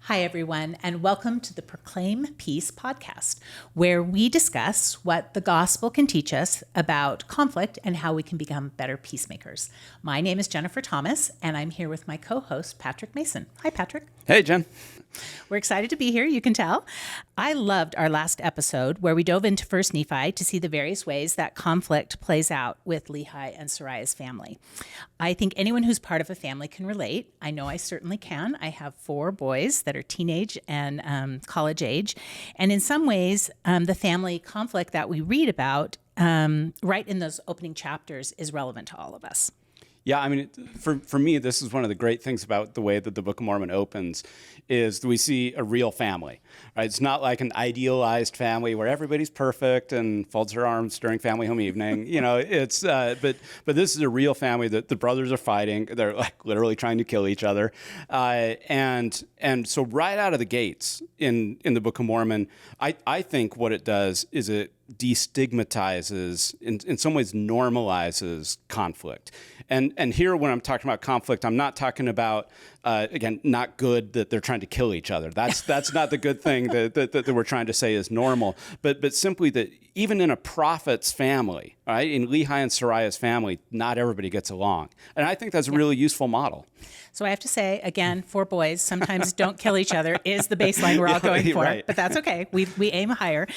Hi, everyone, and welcome to the Proclaim Peace podcast, where we discuss what the gospel can teach us about conflict and how we can become better peacemakers. My name is Jennifer Thomas, and I'm here with my co-host, Patrick Mason. Hi, Patrick. Hey, Jen. We're excited to be here, you can tell. I loved our last episode where we dove into 1 Nephi to see the various ways that conflict plays out with Lehi and Sariah's family. I think anyone who's part of a family can relate. I know I certainly can. I have 4 boys that are teenage and college age. And in some ways, the family conflict that we read about right in those opening chapters is relevant to all of us. Yeah, I mean, for me, this is one of the great things about the way that the Book of Mormon opens, is we see a real family. Right? It's not like an idealized family where everybody's perfect and folds their arms during family home evening. You know, it's but this is a real family that the brothers are fighting. They're like literally trying to kill each other, and so right out of the gates in the Book of Mormon, I think what it does is it destigmatizes, in some ways normalizes conflict. And here when I'm talking about conflict, I'm not talking about, again, not good that they're trying to kill each other. That's not the good thing that we're trying to say is normal, but simply that even in a prophet's family, right, in Lehi and Sariah's family, not everybody gets along. And I think that's a really useful model. So I have to say, again, 4 boys sometimes don't kill each other is the baseline we're all going for, right. But that's okay. We aim higher.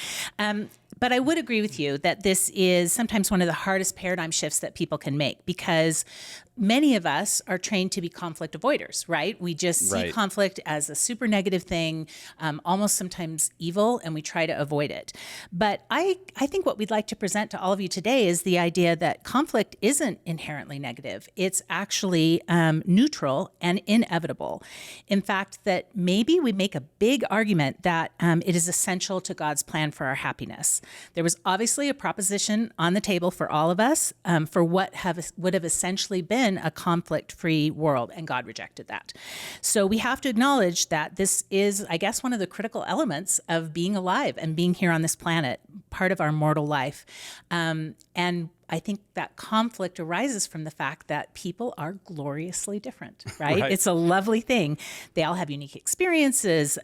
But I would agree with you that this is sometimes one of the hardest paradigm shifts that people can make, because many of us are trained to be conflict avoiders, right? We just see conflict as a super negative thing, almost sometimes evil, and we try to avoid it. But I think what we'd like to present to all of you today is the idea that conflict isn't inherently negative. It's actually neutral and inevitable. In fact, that maybe we make a big argument that it is essential to God's plan for our happiness. There was obviously a proposition on the table for all of us for what would have essentially been a conflict-free world, and God rejected that. So we have to acknowledge that this is, I guess, one of the critical elements of being alive and being here on this planet, part of our mortal life. And I think that conflict arises from the fact that people are gloriously different, right? It's a lovely thing. They all have unique experiences,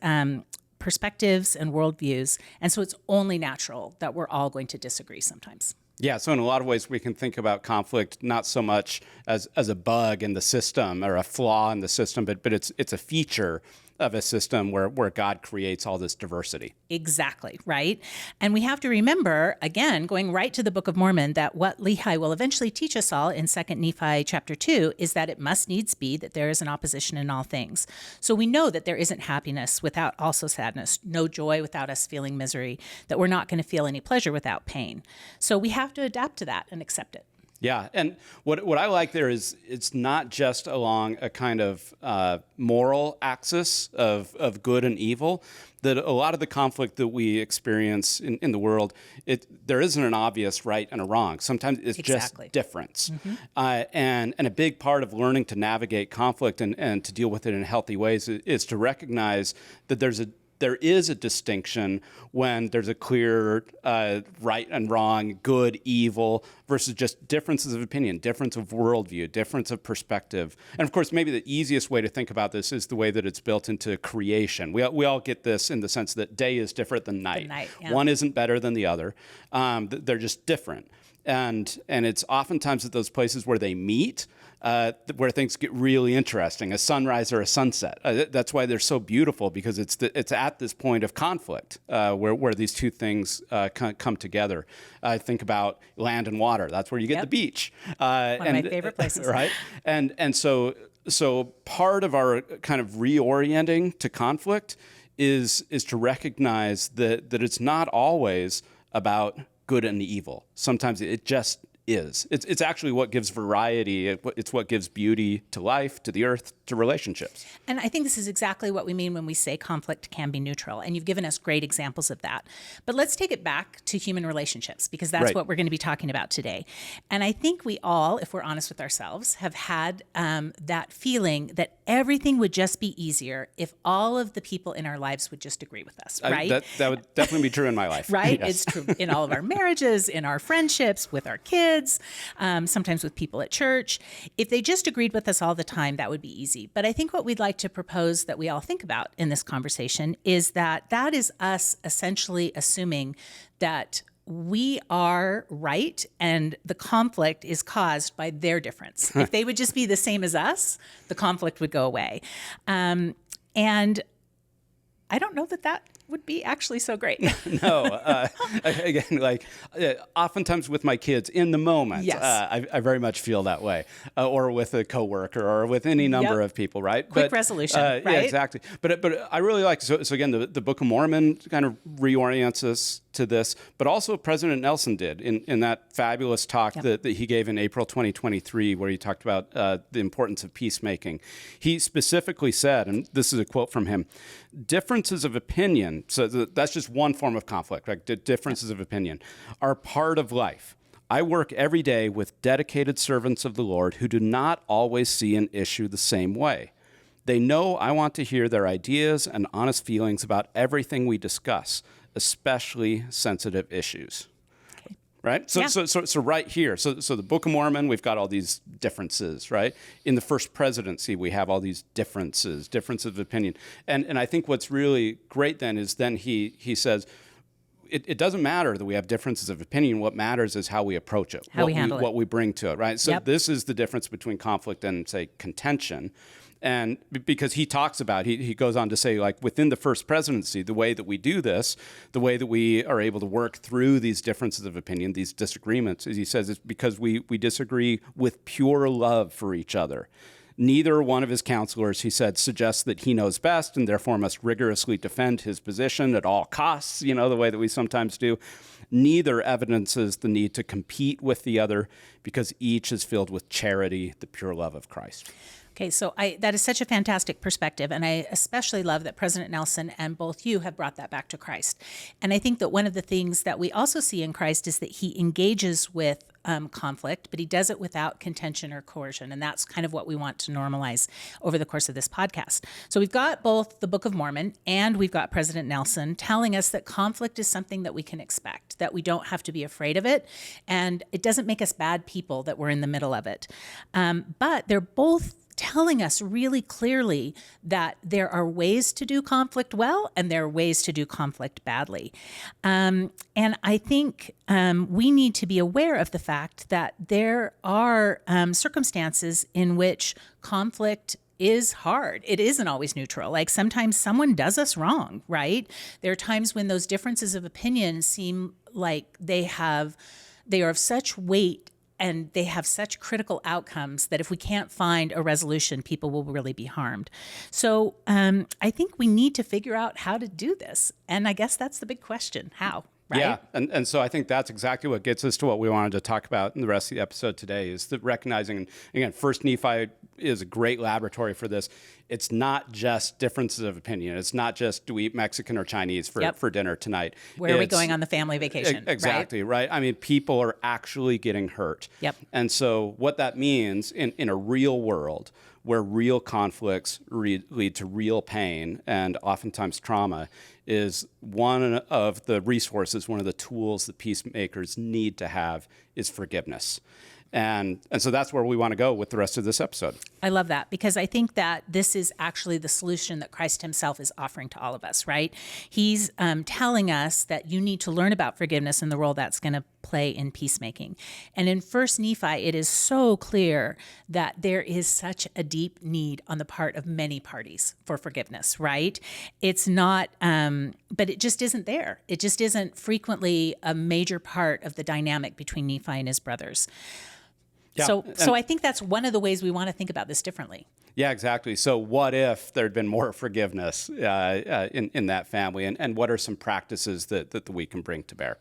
perspectives, and worldviews. And so it's only natural that we're all going to disagree sometimes. Yeah, so in a lot of ways, we can think about conflict not so much as a bug in the system or a flaw in the system, but it's a feature of a system where God creates all this diversity. Exactly, right? And we have to remember, again, going right to the Book of Mormon, that what Lehi will eventually teach us all in 2 Nephi chapter 2 is that it must needs be that there is an opposition in all things. So we know that there isn't happiness without also sadness, no joy without us feeling misery, that we're not going to feel any pleasure without pain. So we have to adapt to that and accept it. Yeah, and what I like there is it's not just along a kind of moral axis of good and evil, that a lot of the conflict that we experience in the world, there isn't an obvious right and a wrong. Sometimes it's just difference. Mm-hmm. And a big part of learning to navigate conflict and to deal with it in healthy ways is to recognize that there is a distinction when there's a clear right and wrong, good, evil, versus just differences of opinion, difference of worldview, difference of perspective. And of course, maybe the easiest way to think about this is the way that it's built into creation. We all get this in the sense that day is different than night. One isn't better than the other. They're just different. And it's oftentimes at those places where they meet where things get really interesting, a sunrise or a sunset. That's why they're so beautiful, because it's at this point of conflict where these two things come together. Think about land and water. That's where you get the beach. One of my favorite places. Right? And so part of our kind of reorienting to conflict is to recognize that it's not always about good and evil. Sometimes it just is. It's actually what gives variety. It's what gives beauty to life, to the earth, to relationships. And I think this is exactly what we mean when we say conflict can be neutral. And you've given us great examples of that. But let's take it back to human relationships, because that's what we're going to be talking about today. And I think we all, if we're honest with ourselves, have had that feeling that everything would just be easier if all of the people in our lives would just agree with us, right? That would definitely be true in my life. Right? Yes. It's true in all of our marriages, in our friendships, with our kids, kids, sometimes with people at church. If they just agreed with us all the time, that would be easy. But I think what we'd like to propose that we all think about in this conversation is that is us essentially assuming that we are right and the conflict is caused by their difference. If they would just be the same as us, the conflict would go away. And I don't know that would be actually so great. No, again, oftentimes with my kids in the moment, yes. I very much feel that way, or with a coworker, or with any number of people, right? Quick resolution, right? Yeah, exactly. But I really like, so again, the Book of Mormon kind of reorients us to this, but also President Nelson did in that fabulous talk that he gave in April 2023, where he talked about the importance of peacemaking. He specifically said, and this is a quote from him, differences of opinion, so that's just one form of conflict, right? Differences of opinion are part of life. I work every day with dedicated servants of the Lord who do not always see an issue the same way. They know I want to hear their ideas and honest feelings about everything we discuss, especially sensitive issues. Okay. Right? So right here, so the Book of Mormon, we've got all these differences, right? In the first presidency, we have all these differences of opinion. And I think what's really great then is then he says, it doesn't matter that we have differences of opinion. What matters is how we approach it, how we handle it, what we bring to it, right? So this is the difference between conflict and, say, contention. And because he talks about, he goes on to say, like, within the first presidency, the way that we do this, the way that we are able to work through these differences of opinion, these disagreements, as he says, is because we disagree with pure love for each other. Neither one of his counselors, he said, suggests that he knows best and therefore must rigorously defend his position at all costs, the way that we sometimes do. Neither evidences the need to compete with the other because each is filled with charity, the pure love of Christ. Okay, so that is such a fantastic perspective, and I especially love that President Nelson and both you have brought that back to Christ. And I think that one of the things that we also see in Christ is that he engages with conflict, but he does it without contention or coercion, and that's kind of what we want to normalize over the course of this podcast. So we've got both the Book of Mormon and we've got President Nelson telling us that conflict is something that we can expect, that we don't have to be afraid of it, and it doesn't make us bad people that we're in the middle of it. But they're both telling us really clearly that there are ways to do conflict well and there are ways to do conflict badly. And I think we need to be aware of the fact that there are circumstances in which conflict is hard. It isn't always neutral. Like sometimes someone does us wrong, right? There are times when those differences of opinion seem like they are of such weight and they have such critical outcomes that if we can't find a resolution, people will really be harmed. So I think we need to figure out how to do this. And I guess that's the big question, how? Right? Yeah, and so I think that's exactly what gets us to what we wanted to talk about in the rest of the episode today, is that recognizing, and again, First Nephi is a great laboratory for this. It's not just differences of opinion. It's not just, do we eat Mexican or Chinese for dinner tonight? Where are we going on the family vacation? Exactly, right? I mean, people are actually getting hurt. Yep. And so what that means in a real world where real conflicts lead to real pain and oftentimes trauma is one of the resources, one of the tools that peacemakers need to have is forgiveness. And so that's where we want to go with the rest of this episode. I love that, because I think that this is actually the solution that Christ himself is offering to all of us, right? He's telling us that you need to learn about forgiveness and the role that's going to play in peacemaking. And in First Nephi, it is so clear that there is such a deep need on the part of many parties for forgiveness, right? It's not, but it just isn't there. It just isn't frequently a major part of the dynamic between Nephi and his brothers. Yeah. So I think that's one of the ways we want to think about this differently. Yeah, exactly. So what if there'd been more forgiveness in that family? And what are some practices that we can bring to bear?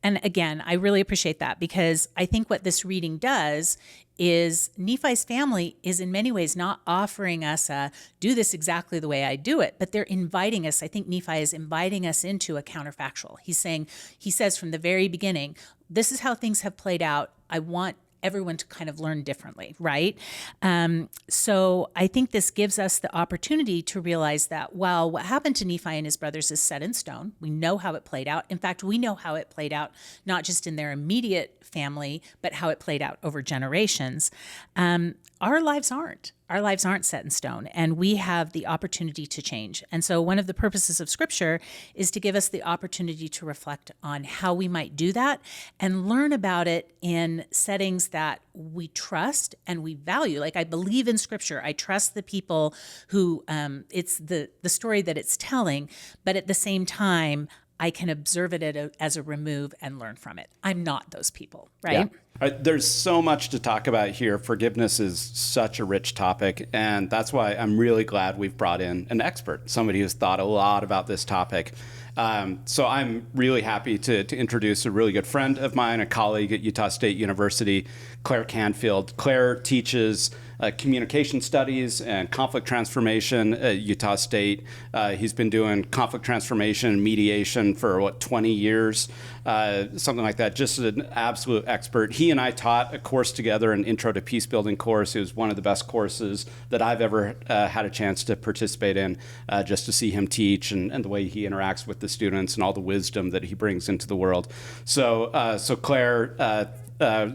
And again, I really appreciate that, because I think what this reading does is Nephi's family is in many ways not offering us do this exactly the way I do it, but they're inviting us. I think Nephi is inviting us into a counterfactual. He says from the very beginning, this is how things have played out. I want everyone to kind of learn differently, right? So I think this gives us the opportunity to realize that, well, what happened to Nephi and his brothers is set in stone. We know how it played out. In fact, we know how it played out, not just in their immediate family, but how it played out over generations. Our lives aren't. Our lives aren't set in stone, and we have the opportunity to change. And so one of the purposes of Scripture is to give us the opportunity to reflect on how we might do that and learn about it in settings that we trust and we value. Like, I believe in Scripture. I trust the people who it's the story that it's telling, but at the same time, I can observe it as a remove and learn from it. I'm not those people, right? Yeah. There's so much to talk about here. Forgiveness is such a rich topic, and that's why I'm really glad we've brought in an expert, somebody who's thought a lot about this topic. So I'm really happy to introduce a really good friend of mine, a colleague at Utah State University, Clair Canfield. Clair teaches communication studies and conflict transformation at Utah State. He's been doing conflict transformation and mediation for 20 years, something like that. Just an absolute expert. He and I taught a course together, an Intro to Peace Building course. It was one of the best courses that I've ever had a chance to participate in, just to see him teach and the way he interacts with the students and all the wisdom that he brings into the world. So Clair,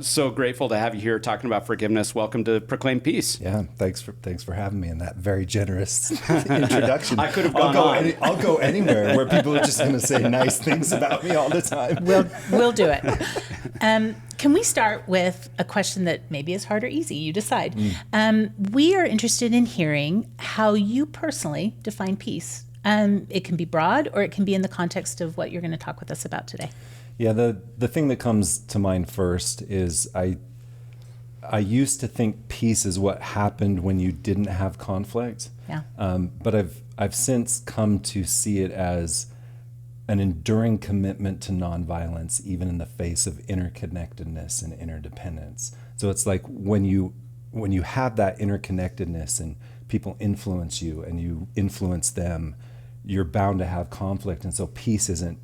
so grateful to have you here talking about forgiveness. Welcome to Proclaim Peace. Yeah, thanks for having me in that very generous introduction. I could have gone on. I'll go anywhere where people are just going to say nice things about me all the time. We'll do it. Can we start with a question that maybe is hard or easy? You decide. We are interested in hearing how you personally define peace. It can be broad, or it can be in the context of what you're going to talk with us about today. Yeah, the thing that comes to mind first is I used to think peace is what happened when you didn't have conflict. Yeah. But I've since come to see it as an enduring commitment to nonviolence, even in the face of interconnectedness and interdependence. So it's like when you have that interconnectedness and people influence you and you influence them, you're bound to have conflict. And so peace isn't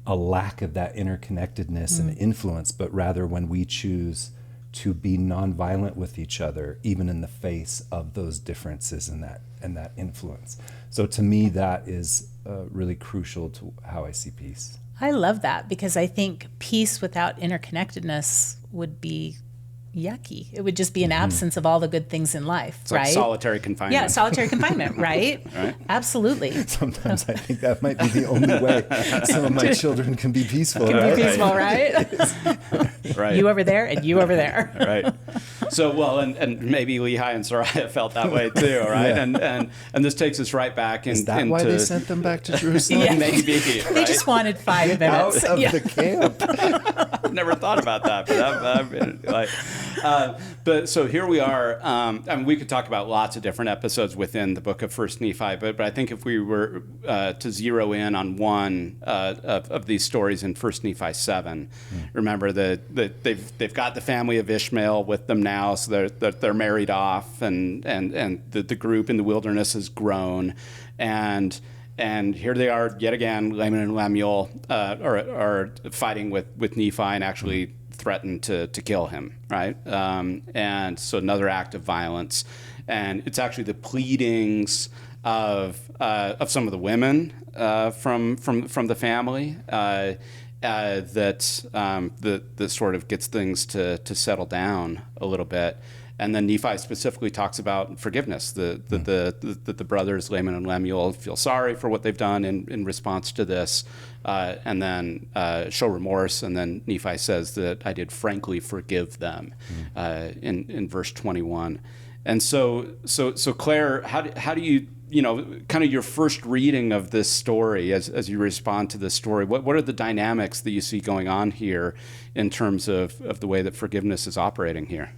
a lack of that interconnectedness and influence, but rather when we choose to be nonviolent with each other, even in the face of those differences and that influence. So to me, that is really crucial to how I see peace. I love that, because I think peace without interconnectedness would be yucky. It would just be an absence of all the good things in life, It's right? like solitary confinement. Yeah, solitary confinement, right? Right. Absolutely. Sometimes I think that might be the only way some of my children can be peaceful. Can be peaceful, right? Right. You over there and you over there. Right. So, well, and maybe Lehi and Soraya felt that way too, right? Yeah. And this takes us right back Is that into... why they sent them back to Jerusalem? Yeah. Maybe, They right? just wanted 5 minutes. Out of the camp. I've never thought about that, but so here we are. I mean, we could talk about lots of different episodes within the book of First Nephi, but I think if we were to zero in on one of these stories in First Nephi 7, remember that they've got the family of Ishmael with them now, so they're married off, and the group in the wilderness has grown, and here they are yet again. Laman and Lemuel are fighting with Nephi and actually threaten to kill him, right? And so another act of violence, and it's actually the pleadings of some of the women from the family that sort of gets things to settle down a little bit. And then Nephi specifically talks about forgiveness. The brothers, Laman and Lemuel, feel sorry for what they've done in response to this, and then show remorse. And then Nephi says that I did frankly forgive them in verse 21. And so Clair, how do you, kind of your first reading of this story as you respond to this story, what are the dynamics that you see going on here in terms of the way that forgiveness is operating here?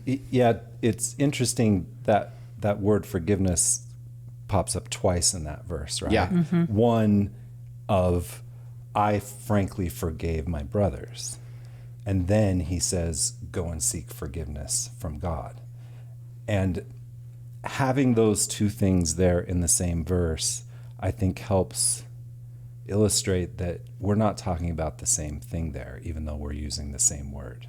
Yeah, it's interesting that word forgiveness pops up twice in that verse, right? Yeah. One of, I frankly forgave my brothers. And then he says, go and seek forgiveness from God. And having those two things there in the same verse, I think helps illustrate that we're not talking about the same thing there, even though we're using the same word.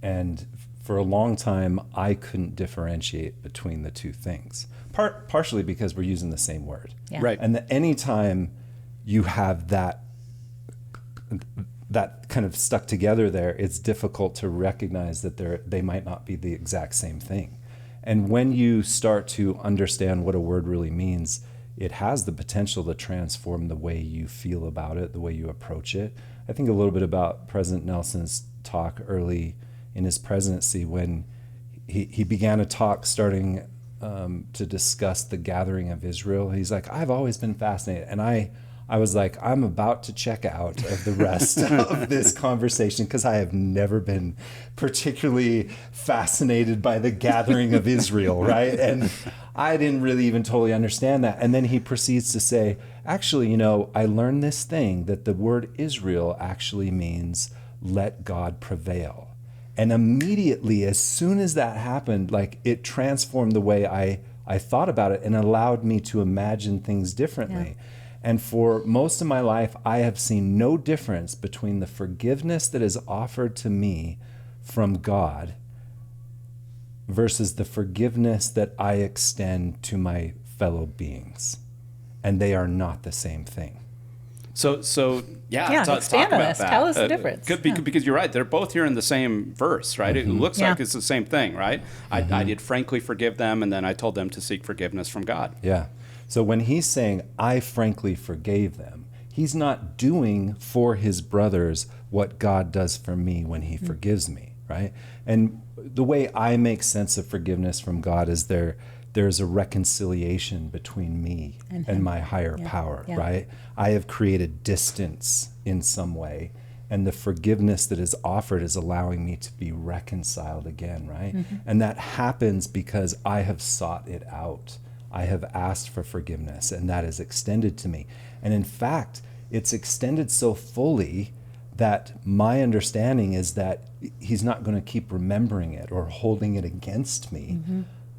And for a long time, I couldn't differentiate between the two things, partially because we're using the same word. Yeah. Right. And anytime you have that kind of stuck together there, it's difficult to recognize that they might not be the exact same thing. And when you start to understand what a word really means, it has the potential to transform the way you feel about it, the way you approach it. I think a little bit about President Nelson's talk early in his presidency when he began a talk starting to discuss the gathering of Israel. He's like, I've always been fascinated. And I was like, I'm about to check out of the rest of this conversation because I have never been particularly fascinated by the gathering of Israel, right? And I didn't really even totally understand that. And then he proceeds to say, actually, I learned this thing that the word Israel actually means let God prevail. And immediately, as soon as that happened, like it transformed the way I thought about it and allowed me to imagine things differently. Yeah. And for most of my life, I have seen no difference between the forgiveness that is offered to me from God versus the forgiveness that I extend to my fellow beings. And they are not the same thing. So yeah, expand on this. Tell us the difference. Because you're right. They're both here in the same verse, right? It looks like it's the same thing, right? I did frankly forgive them, and then I told them to seek forgiveness from God. Yeah. So when he's saying, I frankly forgave them, he's not doing for his brothers what God does for me when he forgives me, right? And the way I make sense of forgiveness from God is there's a reconciliation between me and my higher power, right? I have created distance in some way, and the forgiveness that is offered is allowing me to be reconciled again, right? And that happens because I have sought it out. I have asked for forgiveness, and that is extended to me. And in fact, it's extended so fully that my understanding is that he's not going to keep remembering it or holding it against me.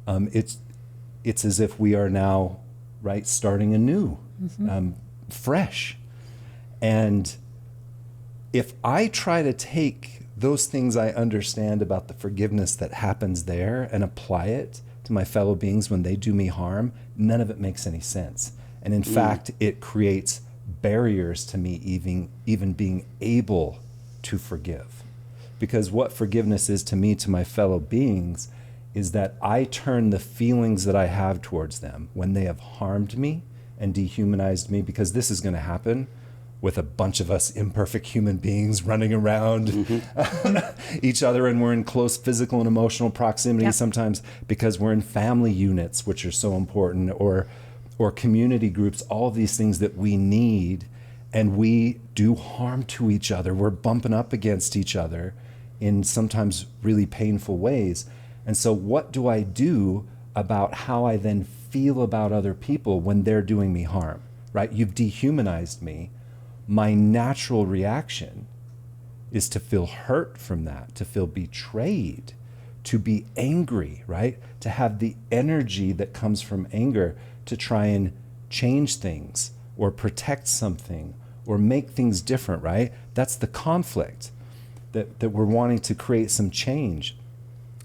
It's as if we are now, right, starting anew, fresh. And if I try to take those things I understand about the forgiveness that happens there and apply it to my fellow beings when they do me harm, none of it makes any sense. And in fact, it creates barriers to me even being able to forgive. Because what forgiveness is to me, to my fellow beings, is that I turn the feelings that I have towards them when they have harmed me and dehumanized me, because this is going to happen with a bunch of us imperfect human beings running around each other, and we're in close physical and emotional proximity sometimes because we're in family units, which are so important, or community groups, all of these things that we need, and we do harm to each other. We're bumping up against each other in sometimes really painful ways. And so what do I do about how I then feel about other people when they're doing me harm, right? You've dehumanized me. My natural reaction is to feel hurt from that, to feel betrayed, to be angry, right? To have the energy that comes from anger to try and change things or protect something or make things different, right? That's the conflict that we're wanting to create some change.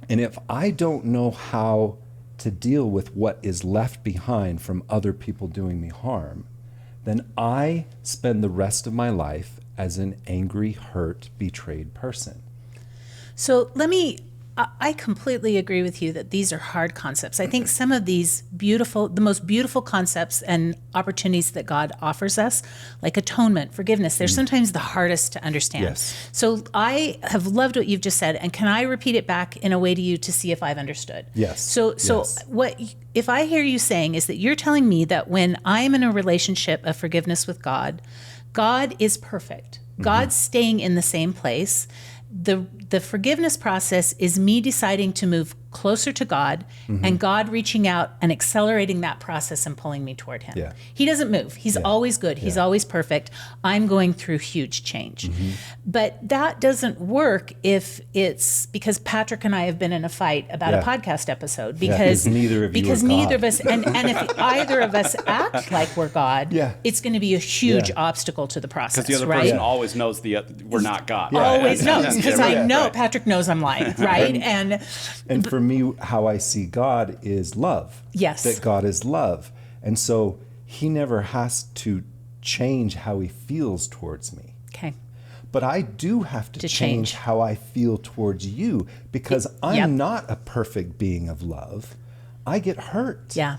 And if I don't know how to deal with what is left behind from other people doing me harm, then I spend the rest of my life as an angry, hurt, betrayed person. So I completely agree with you that these are hard concepts. I think some of these the most beautiful concepts and opportunities that God offers us, like atonement, forgiveness, they're sometimes the hardest to understand. Yes. So I have loved what you've just said, and can I repeat it back in a way to you to see if I've understood? Yes. So what if I hear you saying is that you're telling me that when I'm in a relationship of forgiveness with God, God is perfect. God's staying in the same place. The forgiveness process is me deciding to move closer to God, and God reaching out and accelerating that process and pulling me toward him. Yeah. He doesn't move. He's always good. He's always perfect. I'm going through huge change. But that doesn't work if it's because Patrick and I have been in a fight about a podcast episode because neither of you because are neither God. of us and if either of us act like we're God, it's going to be a huge obstacle to the process. Because the other right? person always knows we're not God. Always Right? knows because I know Patrick knows I'm lying, right? And for me, how I see God is love. Yes. That God is love. And so he never has to change how he feels towards me. Okay. But I do have to change change. how I feel towards you because I'm not a perfect being of love. I get hurt. Yeah.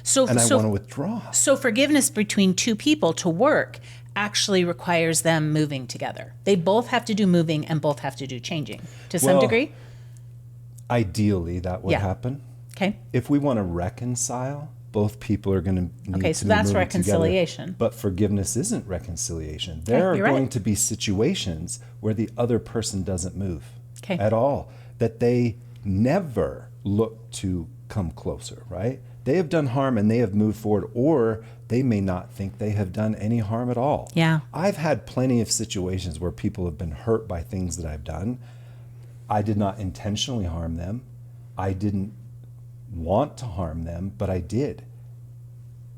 So And I want to withdraw. So forgiveness between two people to work actually requires them moving together. They both have to do moving and both have to do changing to some degree. Ideally, that would happen. Okay. If we want to reconcile, both people are going to need Okay, to so be that's moving reconciliation. together. But forgiveness isn't reconciliation. There are you're going right. to be situations where the other person doesn't move Okay. at all, that they never look to come closer, right? They have done harm and they have moved forward, or they may not think they have done any harm at all. Yeah. I've had plenty of situations where people have been hurt by things that I've done. I did not intentionally harm them. I didn't want to harm them, but I did.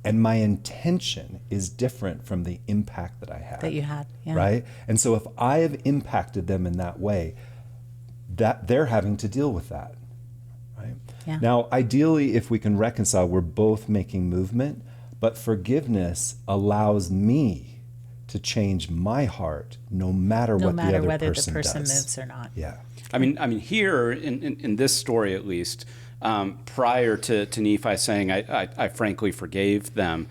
And my intention is different from the impact that I had. That you had. Yeah. Right? And so if I have impacted them in that way, that they're having to deal with that. Right? Yeah. Now, ideally, if we can reconcile, we're both making movement, but forgiveness allows me to change my heart no matter No what matter the other whether person the person does. moves or not. Yeah. I mean, here in this story at least, prior to Nephi saying, I frankly forgave them,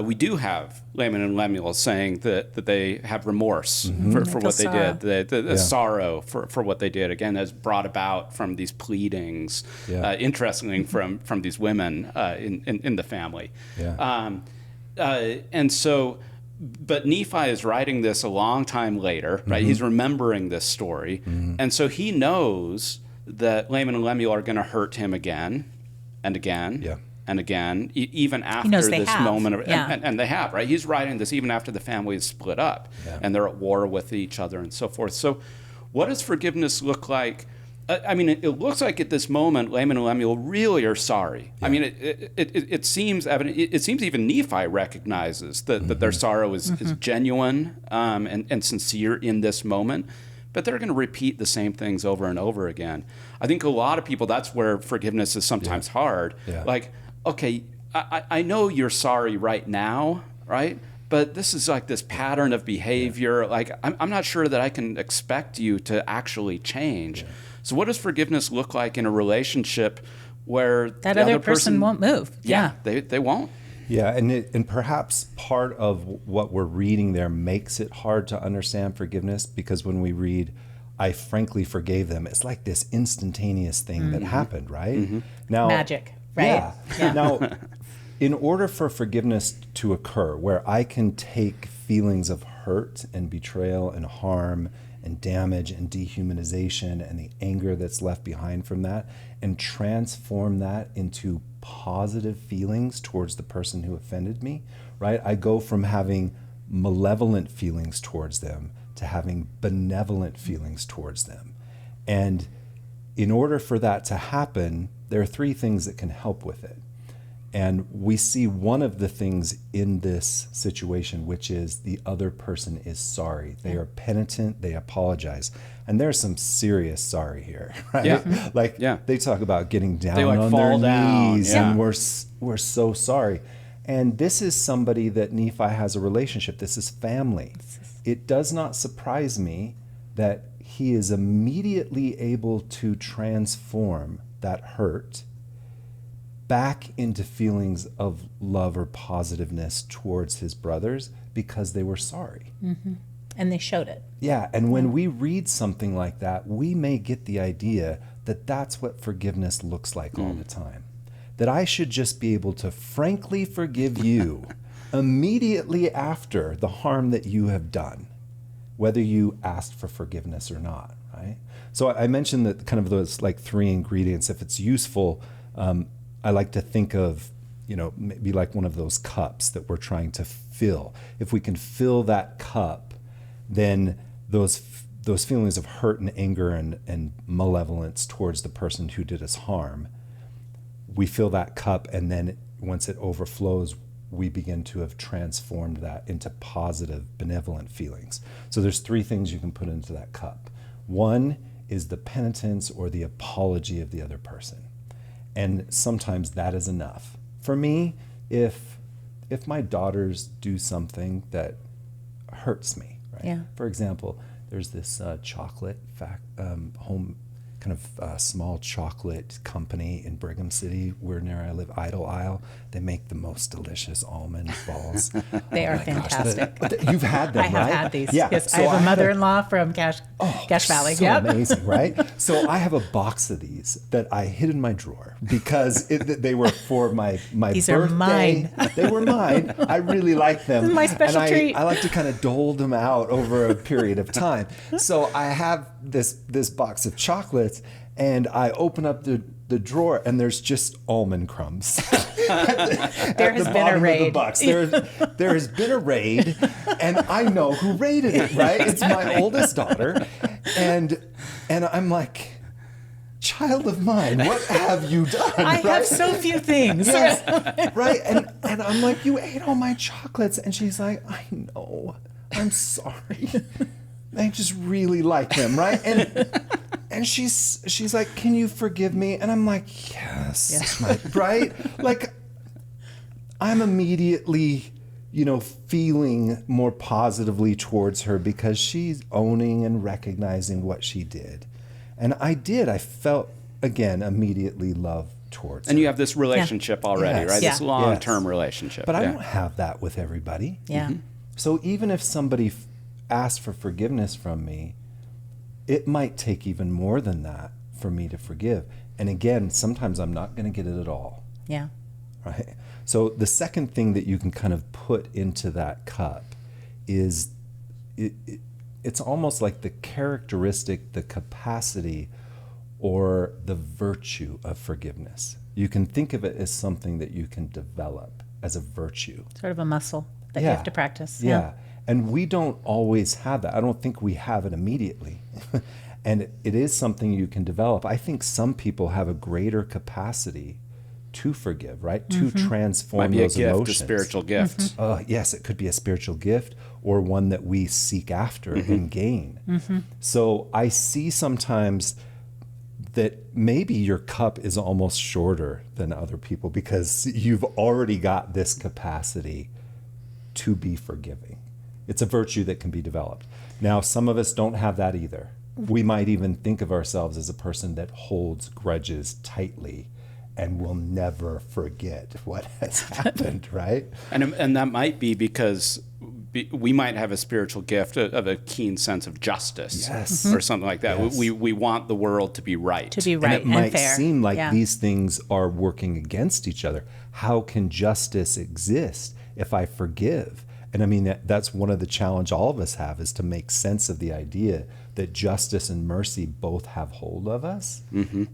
we do have Laman and Lemuel saying that they have remorse for what they sorrow. did, the sorrow for what they did, again, as brought about from these pleadings, interestingly, from these women in the family. Yeah. And so... But Nephi is writing this a long time later, right? He's remembering this story. And so he knows that Laman and Lemuel are going to hurt him again and again and again, even after this moment. And they have, right? He's writing this even after the family is split up and they're at war with each other and so forth. So what does forgiveness look like? I mean, it looks like at this moment, Laman and Lemuel really are sorry. I mean, it seems evident. It seems even Nephi recognizes that their sorrow is genuine and sincere in this moment. But they're going to repeat the same things over and over again. I think a lot of people, that's where forgiveness is sometimes hard. Yeah. Like, okay, I know you're sorry right now, right? But this is like this pattern of behavior. Like, I'm not sure that I can expect you to actually change. So what does forgiveness look like in a relationship where That the other person won't move. Yeah. They won't. Yeah, and perhaps part of what we're reading there makes it hard to understand forgiveness, because when we read, I frankly forgave them, it's like this instantaneous thing that happened, right? Now, Magic, right? Yeah. Now, in order for forgiveness to occur, where I can take feelings of hurt and betrayal and harm and damage and dehumanization and the anger that's left behind from that and transform that into positive feelings towards the person who offended me, right? I go from having malevolent feelings towards them to having benevolent feelings towards them. And in order for that to happen, there are three things that can help with it. And we see one of the things in this situation, which is the other person is sorry. They are penitent, they apologize. And there's some serious sorry here, right? Yeah. Like they talk about getting down They, like, on fall their down. knees Yeah. and we're so sorry. And this is somebody that Nephi has a relationship. This is family. It does not surprise me that he is immediately able to transform that hurt back into feelings of love or positiveness towards his brothers because they were sorry. And they showed it. Yeah, and when we read something like that, we may get the idea that that's what forgiveness looks like all the time. That I should just be able to frankly forgive you immediately after the harm that you have done, whether you asked for forgiveness or not, right? So I mentioned that kind of those like 3 ingredients. If it's useful, I like to think of, maybe like one of those cups that we're trying to fill. If we can fill that cup, then those feelings of hurt and anger and malevolence towards the person who did us harm, we fill that cup, and then once it overflows, we begin to have transformed that into positive, benevolent feelings. So there's 3 things you can put into that cup. One is the penitence or the apology of the other person. And sometimes that is enough. For me, if my daughters do something that hurts me, right? Yeah. For example, there's this chocolate home kind of small chocolate company in Brigham City, where near I live, Idle Isle. They make the most delicious almond balls. They are fantastic. You've had them, I right? have had these. Yeah. Yes, So I have a mother-in-law from Cache Valley. So Yep. amazing, right? So I have a box of these that I hid in my drawer because they were for my These birthday. are mine. They were mine. I really like them. This is my special and treat. I like to kind of dole them out over a period of time. So I have this box of chocolates, and I open up the drawer, and there's just almond crumbs. There has been a raid. There has been a raid, and I know who raided it, right? It's my oldest daughter. And I'm like, child of mine, what have you done? I have so few things. Yes, right? And I'm like, you ate all my chocolates. And she's like, I know. I'm sorry. I just really like them, right? And she's like, can you forgive me? And I'm like, yes. Right? Like, I'm immediately, feeling more positively towards her because she's owning and recognizing what she did. And I felt, again, immediately love towards her. And you have this relationship already, Yes. right? Yeah. This long-term relationship. But I don't have that with everybody. Yeah. So even if somebody asked for forgiveness from me, it might take even more than that for me to forgive. And again, sometimes I'm not going to get it at all. Yeah. Right? So the second thing that you can kind of put into that cup is it's almost like the characteristic, the capacity, or the virtue of forgiveness. You can think of it as something that you can develop as a virtue. Sort of a muscle that you have to practice. Yeah. And we don't always have that. I don't think we have it immediately. And it is something you can develop. I think some people have a greater capacity to forgive, right? To transform Might be a those gift, emotions. a spiritual gift. Yes, it could be a spiritual gift or one that we seek after and gain. So I see sometimes that maybe your cup is almost shorter than other people because you've already got this capacity to be forgiving. It's a virtue that can be developed. Now, some of us don't have that either. We might even think of ourselves as a person that holds grudges tightly and will never forget what has happened, right? And that might be because we might have a spiritual gift of a keen sense of justice, or something like that. Yes. We want the world to be right. To be And right it and, might fair. seem like Yeah. these things are working against each other. How can justice exist if I forgive? And I mean, that's one of the challenge all of us have, is to make sense of the idea that justice and mercy both have hold of us.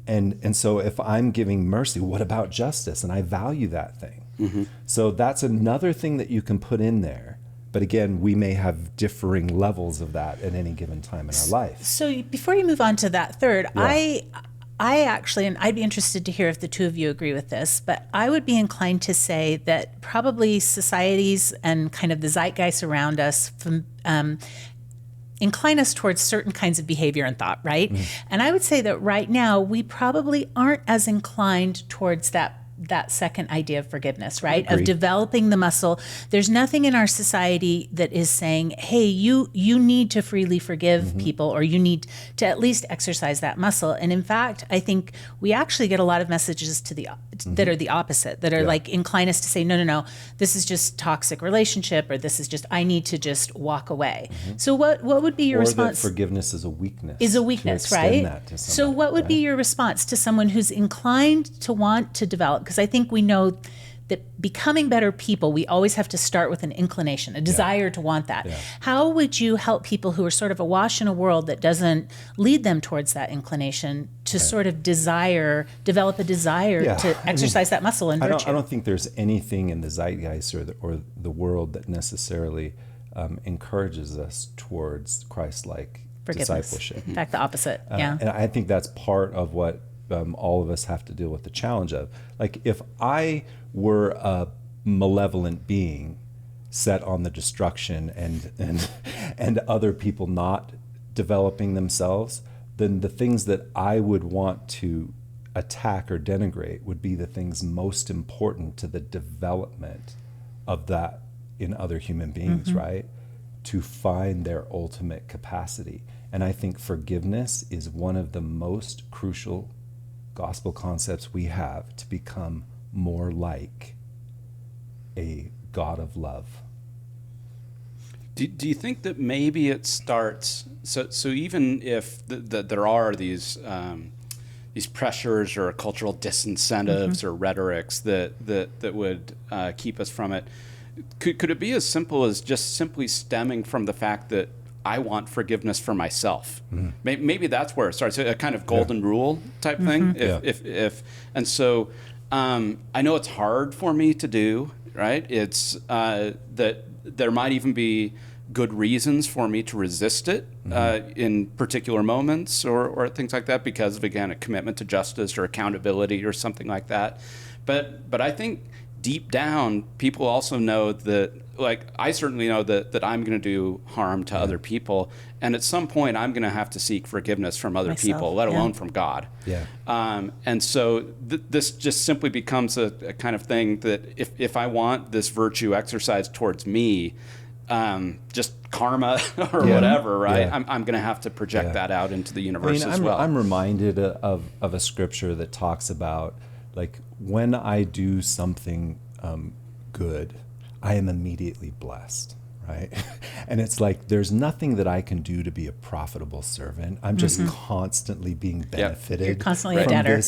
And so if I'm giving mercy, what about justice? And I value that thing. So that's another thing that you can put in there. But again, we may have differing levels of that at any given time in our life. So before you move on to that third, I actually, and I'd be interested to hear if the two of you agree with this, but I would be inclined to say that probably societies and kind of the zeitgeist around us incline us towards certain kinds of behavior and thought, right? And I would say that right now we probably aren't as inclined towards that second idea of forgiveness, right? Of developing the muscle. There's nothing in our society that is saying, hey, you need to freely forgive people, or you need to at least exercise that muscle. And in fact, I think we actually get a lot of messages that are the opposite, that are like incline us to say, no, this is just toxic relationship, or this is just, I need to just walk away. So what would be your response? That forgiveness is a weakness. Is a weakness, to extend right? that to So somebody, what would be your response to someone who's inclined to want to develop? Because I think we know that becoming better people, we always have to start with an inclination, a desire to want that. How would you help people who are sort of awash in a world that doesn't lead them towards that inclination to sort of develop a desire to exercise that muscle and virtue? I don't think there's anything in the zeitgeist or the world that necessarily encourages us towards Christ-like discipleship. In fact, the opposite. And I think that's part of what all of us have to deal with the challenge of. Like, if I were a malevolent being set on the destruction and other people not developing themselves, then the things that I would want to attack or denigrate would be the things most important to the development of that in other human beings, right? To find their ultimate capacity. And I think forgiveness is one of the most crucial gospel concepts we have to become more like a God of love. Do you think that maybe it starts, so even if there are these pressures or cultural disincentives or rhetorics that would keep us from it, could it be as simple as just simply stemming from the fact that I want forgiveness for myself? Maybe that's where it starts, a kind of golden rule type thing. And so I know it's hard for me to do, right? It's that there might even be good reasons for me to resist it in particular moments or things like that because of, again, a commitment to justice or accountability or something like that. But I think deep down, people also know that, like, I certainly know that I'm going to do harm to other people. And at some point, I'm going to have to seek forgiveness from other people, let alone from God. And so this just simply becomes a kind of thing that if I want this virtue exercised towards me, just karma or whatever, right? I'm going to have to project that out into the universe as well. I'm reminded of a scripture that talks about, like, when I do something good, I am immediately blessed, right? And it's like, there's nothing that I can do to be a profitable servant. I'm just constantly being benefited. You're constantly a debtor.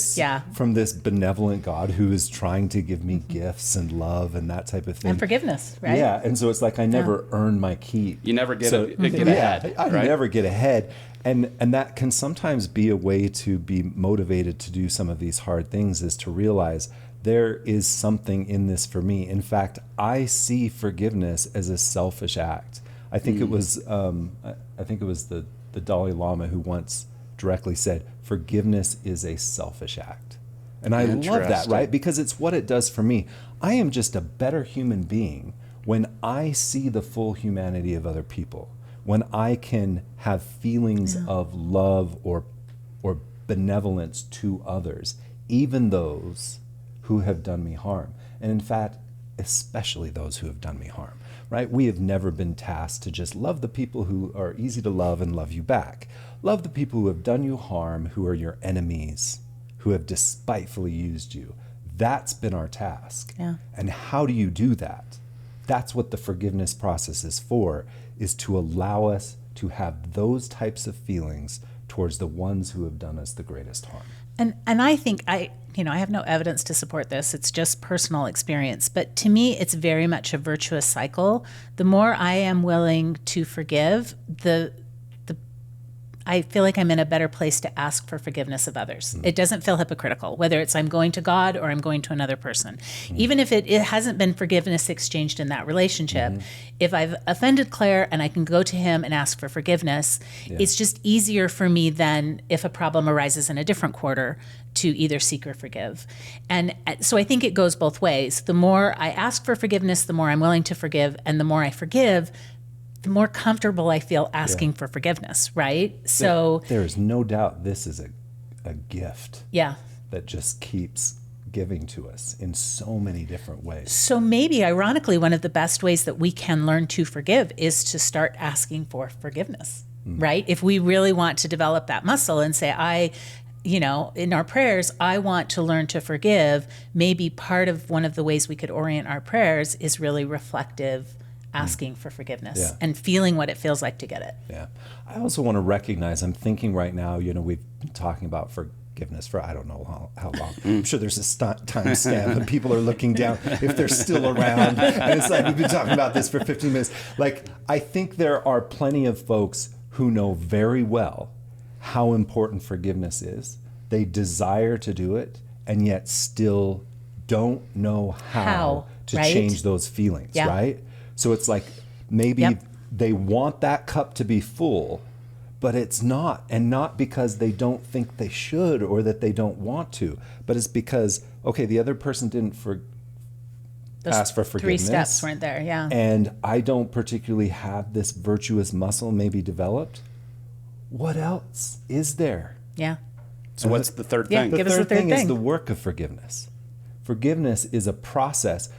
From this benevolent God who is trying to give me gifts and love and that type of thing. And forgiveness, right? Yeah, and so it's like I never earn my keep. You never get ahead. I never get ahead. And that can sometimes be a way to be motivated to do some of these hard things, is to realize there is something in this for me. In fact, I see forgiveness as a selfish act. I think it was the Dalai Lama who once directly said, forgiveness is a selfish act. And I love that, right? Because it's what it does for me. I am just a better human being when I see the full humanity of other people, when I can have feelings of love or benevolence to others, even those who have done me harm. And in fact, especially those who have done me harm, right? We have never been tasked to just love the people who are easy to love and love you back. Love the people who have done you harm, who are your enemies, who have despitefully used you. That's been our task. And how do you do that? That's what the forgiveness process is for, is to allow us to have those types of feelings towards the ones who have done us the greatest harm. And I think I have no evidence to support this. It's just personal experience. But to me, it's very much a virtuous cycle. The more I am willing to forgive, I feel like I'm in a better place to ask for forgiveness of others. It doesn't feel hypocritical, whether it's I'm going to God or I'm going to another person. Even if it hasn't been forgiveness exchanged in that relationship, if I've offended Claire and I can go to him and ask for forgiveness, it's just easier for me than if a problem arises in a different quarter to either seek or forgive. And so I think it goes both ways. The more I ask for forgiveness, the more I'm willing to forgive, and the more I forgive, the more comfortable I feel asking for forgiveness, right? So there is no doubt this is a gift that just keeps giving to us in so many different ways. So maybe, ironically, one of the best ways that we can learn to forgive is to start asking for forgiveness, right? If we really want to develop that muscle and say, in our prayers, I want to learn to forgive, maybe part of one of the ways we could orient our prayers is really reflective asking for forgiveness and feeling what it feels like to get it. I also want to recognize, I'm thinking right now, we've been talking about forgiveness for I don't know how long. I'm sure there's a time stamp and people are looking down if they're still around. And it's like, we've been talking about this for 15 minutes. Like, I think there are plenty of folks who know very well how important forgiveness is. They desire to do it and yet still don't know how to right? change those feelings, right? So it's like maybe they want that cup to be full, but it's not. And not because they don't think they should or that they don't want to, but it's because, okay, the other person didn't ask for forgiveness. 3 steps weren't there, And I don't particularly have this virtuous muscle maybe developed. What else is there? Yeah. So what's the third thing? Give us the third third thing is thing. the work of forgiveness. Forgiveness is a process.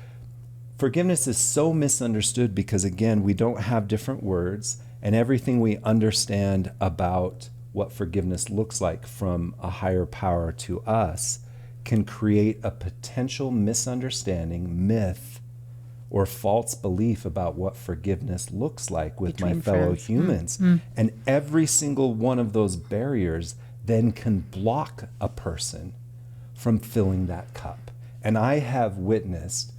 Forgiveness is so misunderstood because, again, we don't have different words, and everything we understand about what forgiveness looks like from a higher power to us can create a potential misunderstanding, myth, or false belief about what forgiveness looks like with Between my fellow friends. humans. And every single one of those barriers then can block a person from filling that cup. And I have witnessed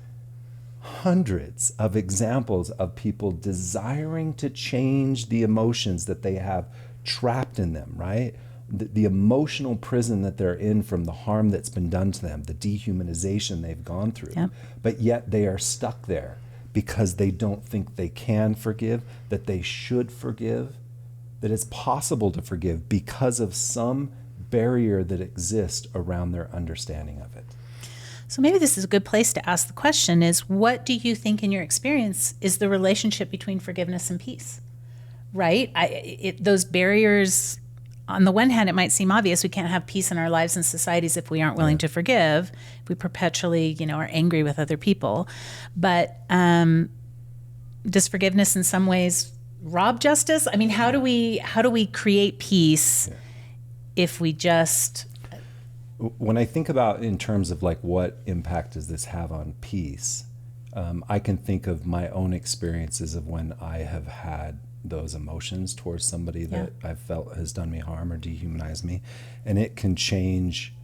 hundreds of examples of people desiring to change the emotions that they have trapped in them, right? The emotional prison that they're in from the harm that's been done to them, the dehumanization they've gone through. Yep. But yet they are stuck there because they don't think they can forgive, that they should forgive, that it's possible to forgive because of some barrier that exists around their understanding of it. So maybe this is a good place to ask the question is, what do you think in your experience is the relationship between forgiveness and peace? Right? Those barriers, on the one hand, it might seem obvious. We can't have peace in our lives and societies if we aren't willing to forgive, if we perpetually, are angry with other people. But does forgiveness in some ways rob justice? I mean, how do we create peace if we just... When I think about in terms of like what impact does this have on peace, I can think of my own experiences of when I have had those emotions towards somebody that I've felt has done me harm or dehumanized me, and it can change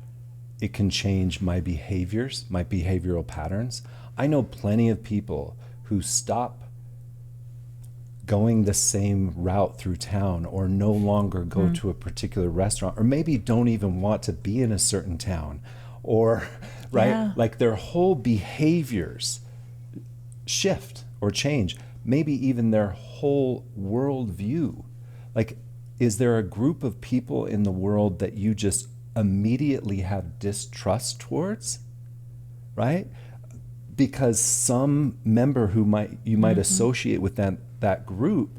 my behaviors, my behavioral patterns. I know plenty of people who stop going the same route through town or no longer go to a particular restaurant, or maybe don't even want to be in a certain town, or like their whole behaviors shift or change, maybe even their whole worldview. Like, is there a group of people in the world that you just immediately have distrust towards, right? Because some member who you might associate with that group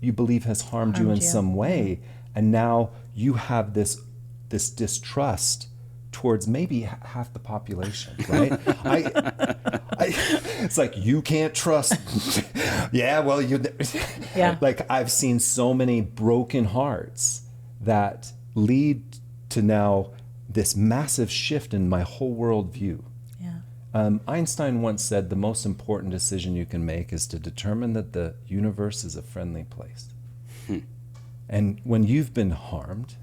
you believe has harmed you in some way, and now you have this distrust towards maybe half the population, right? It's like, you can't trust. Like, I've seen so many broken hearts that lead to now this massive shift in my whole worldview. Einstein once said the most important decision you can make is to determine that the universe is a friendly place. And when you've been harmed,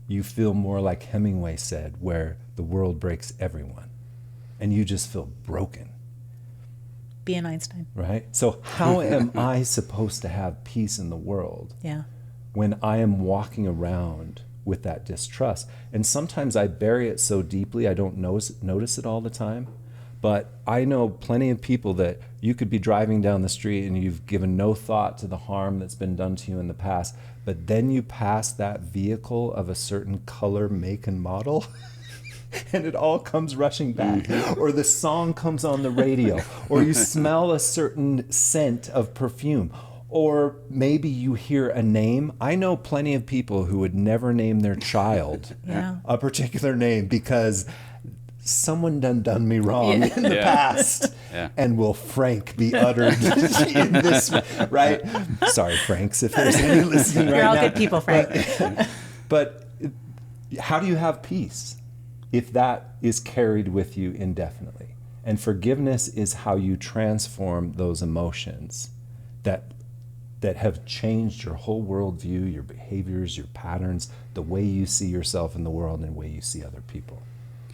you feel more like Hemingway said, where the world breaks everyone, and you just feel broken. Be an Einstein. Right? So how am I supposed to have peace in the world when I am walking around with that distrust? And sometimes I bury it so deeply I don't notice it all the time. But I know plenty of people that you could be driving down the street and you've given no thought to the harm that's been done to you in the past, but then you pass that vehicle of a certain color, make, and model and it all comes rushing back. Or the song comes on the radio, or you smell a certain scent of perfume, or maybe you hear a name. I know plenty of people who would never name their child a particular name because someone done me wrong in the past. And will Frank be uttered in this, right? Sorry, Franks, if there's any listening right now. You're all good people, Frank. But how do you have peace if that is carried with you indefinitely? And forgiveness is how you transform those emotions that that have changed your whole worldview, your behaviors, your patterns, the way you see yourself in the world and the way you see other people.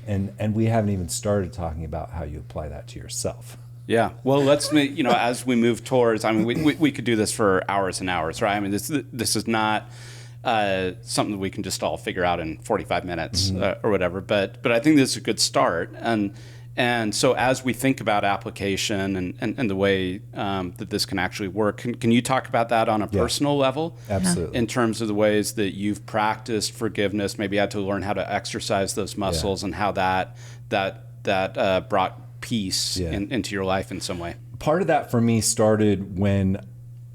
And we haven't even started talking about how you apply that to yourself. Yeah. Well, let's, as we move towards, we could do this for hours and hours, right? I mean, this is not something that we can just all figure out in 45 minutes or whatever. But I think this is a good start. And so as we think about application and the way that this can actually work, can you talk about that on a personal level? Absolutely. In terms of the ways that you've practiced forgiveness, maybe had to learn how to exercise those muscles and how that brought peace into your life in some way. Part of that for me started when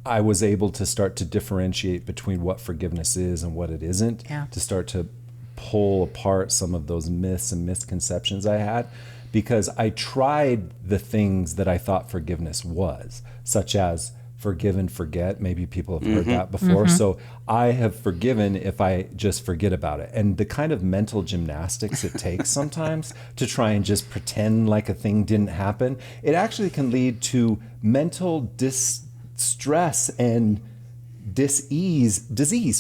I was able to start to differentiate between what forgiveness is and what it isn't, to start to pull apart some of those myths and misconceptions I had, because I tried the things that I thought forgiveness was, such as forgive and forget. Maybe people have heard that before. So I have forgiven if I just forget about it. And the kind of mental gymnastics it takes sometimes to try and just pretend like a thing didn't happen, it actually can lead to mental distress and disease,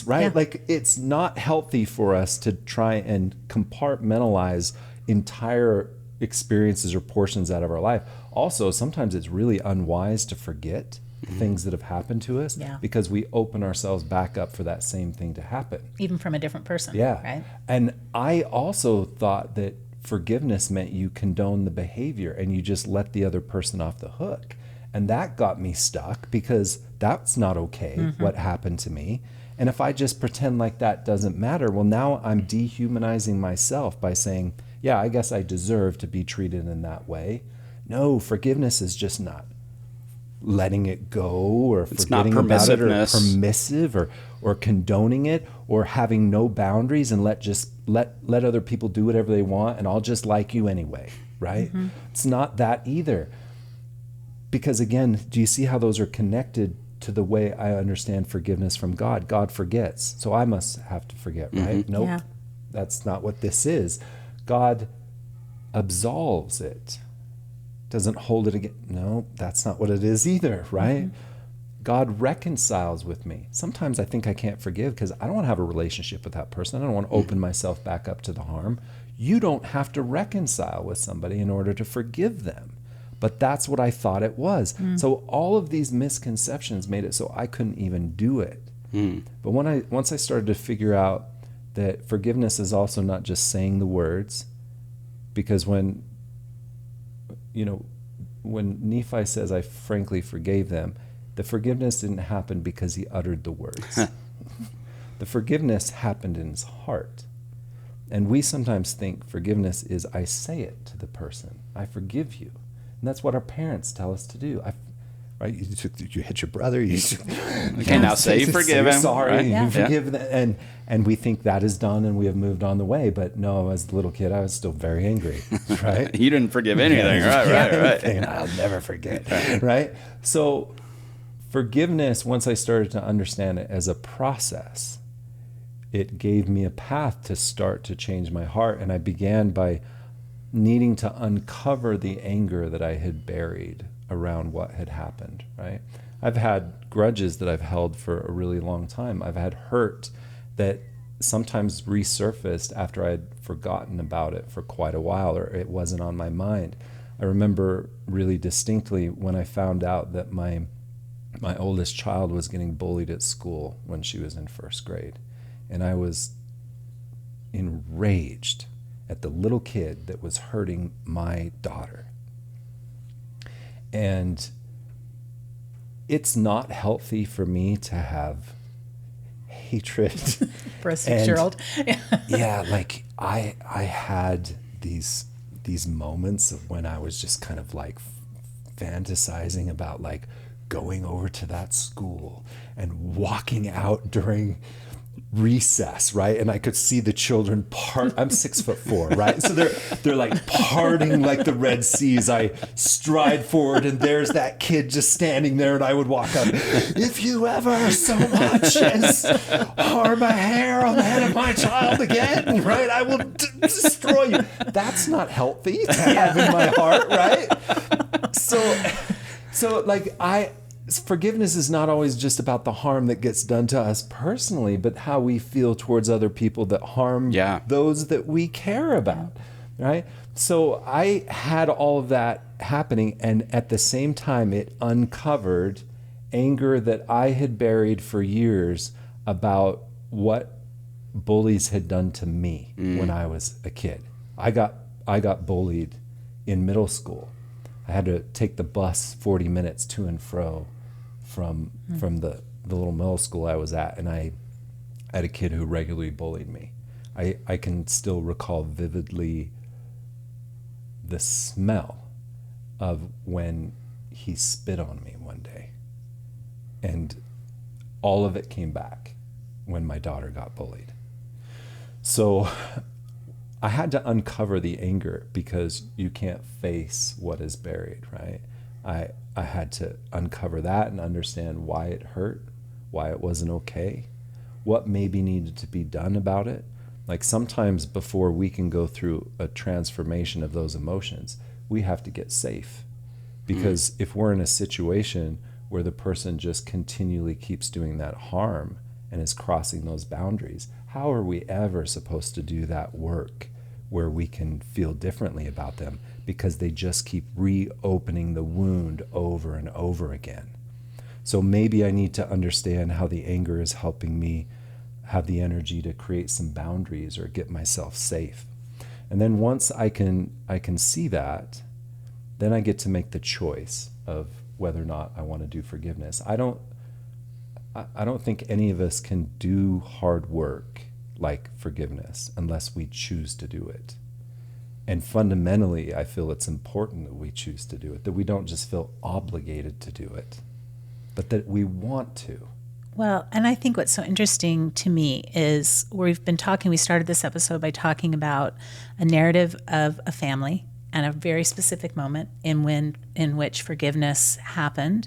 right? Yeah. Like, it's not healthy for us to try and compartmentalize entire experiences or portions out of our life. Also, sometimes it's really unwise to forget things that have happened to us because we open ourselves back up for that same thing to happen. Even from a different person. Yeah. Right? And I also thought that forgiveness meant you condone the behavior and you just let the other person off the hook. And that got me stuck because that's not okay, what happened to me. And if I just pretend like that doesn't matter, well, now I'm dehumanizing myself by saying, yeah, I guess I deserve to be treated in that way. No, forgiveness is just not letting it go or forgetting about it, or permissive or condoning it, or having no boundaries and let other people do whatever they want and I'll just like you anyway, right? It's not that either. Because again, do you see how those are connected to the way I understand forgiveness from God? God forgets, so I must have to forget, right? Nope, that's not what this is. God absolves it. Doesn't hold it again. No, that's not what it is either, right? God reconciles with me. Sometimes I think I can't forgive because I don't want to have a relationship with that person. I don't want to open myself back up to the harm. You don't have to reconcile with somebody in order to forgive them. But that's what I thought it was. So all of these misconceptions made it so I couldn't even do it. But once I started to figure out that forgiveness is also not just saying the words, because when Nephi says, I frankly forgave them, the forgiveness didn't happen because he uttered the words. The forgiveness happened in his heart. And we sometimes think forgiveness is I say it to the person. I forgive you. And that's what our parents tell us to do. Right? You hit your brother. Okay, now say you forgive him. Sorry, right? you forgive them. And we think that is done and we have moved on the way. But no, as a little kid, I was still very angry, right? You didn't forgive anything, right. And I'll never forget, right? So forgiveness, once I started to understand it as a process, it gave me a path to start to change my heart. And I began by needing to uncover the anger that I had buried around what had happened, right? I've had grudges that I've held for a really long time. I've had hurt that sometimes resurfaced after I'd forgotten about it for quite a while, or it wasn't on my mind. I remember really distinctly when I found out that my oldest child was getting bullied at school when she was in first grade. And I was enraged at the little kid that was hurting my daughter. And it's not healthy for me to have hatred For a 6-year-old. Yeah, like I had these moments of when I was just kind of like fantasizing about like going over to that school and walking out during recess, right? And I could see the children part. I'm 6'4", right? So they're like parting like the Red Seas. I stride forward and there's that kid just standing there, and I would walk up. If you ever so much as harm a hair on the head of my child again, right, I will destroy you. That's not healthy to have in my heart, right? So like forgiveness is not always just about the harm that gets done to us personally, but how we feel towards other people that harm those that we care about, right? So I had all of that happening, and at the same time, it uncovered anger that I had buried for years about what bullies had done to me when I was a kid. I got bullied in middle school. I had to take the bus 40 minutes to and fro from the little middle school I was at, and I had a kid who regularly bullied me. I can still recall vividly the smell of when he spit on me one day. And all of it came back when my daughter got bullied. So I had to uncover the anger, because you can't face what is buried, right? I had to uncover that and understand why it hurt, why it wasn't okay, what maybe needed to be done about it. Like sometimes before we can go through a transformation of those emotions, we have to get safe. Because if we're in a situation where the person just continually keeps doing that harm and is crossing those boundaries, how are we ever supposed to do that work where we can feel differently about them, because they just keep reopening the wound over and over again? So maybe I need to understand how the anger is helping me have the energy to create some boundaries or get myself safe. And then once I can see that, then I get to make the choice of whether or not I want to do forgiveness. I don't think any of us can do hard work like forgiveness unless we choose to do it. And fundamentally, I feel it's important that we choose to do it, that we don't just feel obligated to do it, but that we want to. Well, and I think what's so interesting to me is we started this episode by talking about a narrative of a family and a very specific moment in which forgiveness happened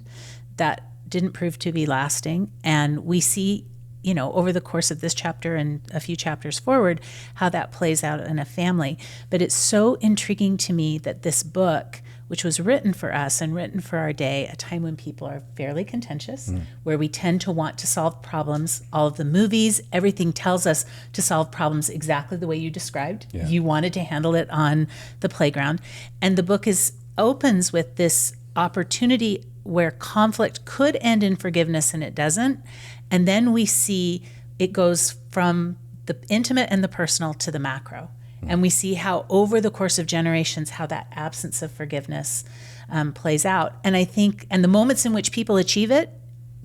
that didn't prove to be lasting. And we see, over the course of this chapter and a few chapters forward, how that plays out in a family. But it's so intriguing to me that this book, which was written for us and written for our day, a time when people are fairly contentious, where we tend to want to solve problems. All of the movies, everything tells us to solve problems exactly the way you described. Yeah. You wanted to handle it on the playground. And the book opens with this opportunity where conflict could end in forgiveness, and it doesn't. And then we see it goes from the intimate and the personal to the macro. And we see how over the course of generations, how that absence of forgiveness plays out. And I think, and the moments in which people achieve it,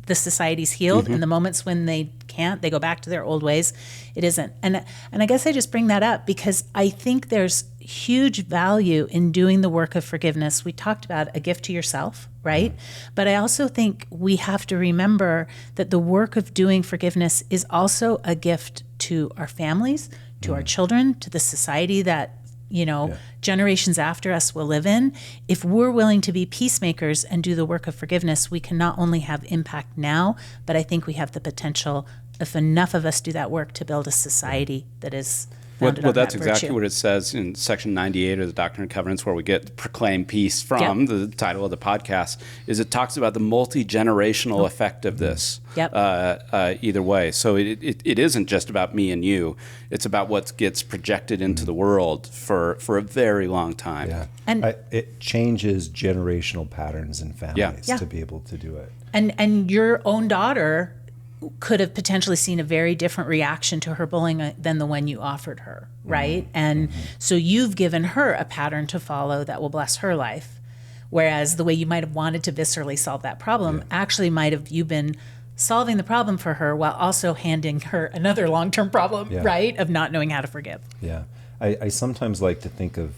the society's healed. And the moments when they can't, they go back to their old ways, it isn't. And I guess I just bring that up because I think there's huge value in doing the work of forgiveness. We talked about a gift to yourself, right? But I also think we have to remember that the work of doing forgiveness is also a gift to our families, to our children, to the society that, generations after us will live in. If we're willing to be peacemakers and do the work of forgiveness, we can not only have impact now, but I think we have the potential, if enough of us do that work, to build a society that is founded on that's that exactly virtue. what it says in section 98 of the Doctrine and Covenants, where we get proclaim peace from. The title of the podcast is it talks about the multi-generational effect of this either way. So it isn't just about me and you. It's about what gets projected into the world for a very long time. Yeah. And it changes generational patterns in families to be able to do it. And your own daughter could have potentially seen a very different reaction to her bullying than the one you offered her, right? And so you've given her a pattern to follow that will bless her life, whereas the way you might have wanted to viscerally solve that problem actually might have you been solving the problem for her while also handing her another long-term problem, right, of not knowing how to forgive. Yeah. I sometimes like to think of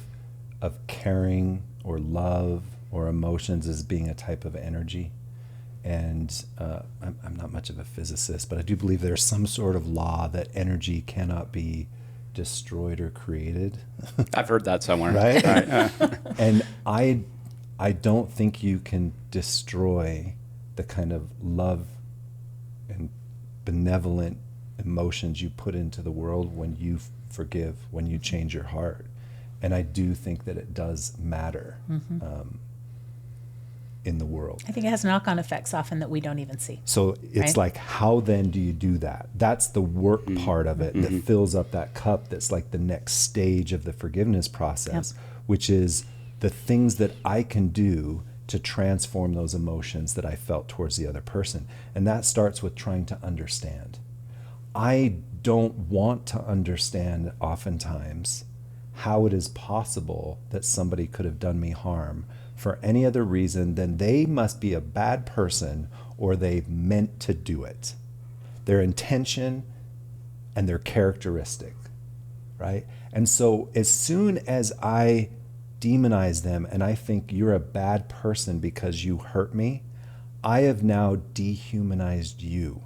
caring or love or emotions as being a type of energy. And I'm not much of a physicist, but I do believe there's some sort of law that energy cannot be destroyed or created. I've heard that somewhere. Right? And I don't think you can destroy the kind of love and benevolent emotions you put into the world when you forgive, when you change your heart. And I do think that it does matter. in the world. I think it has knock-on effects often that we don't even see. So it's right? like, how then do you do that? That's the work part of it that fills up that cup. That's like the next stage of the forgiveness process, which is the things that I can do to transform those emotions that I felt towards the other person. And that starts with trying to understand. I don't want to understand oftentimes how it is possible that somebody could have done me harm for any other reason than they must be a bad person or they meant to do it. Their intention and their characteristic, right? And so as soon as I demonize them and I think you're a bad person because you hurt me, I have now dehumanized you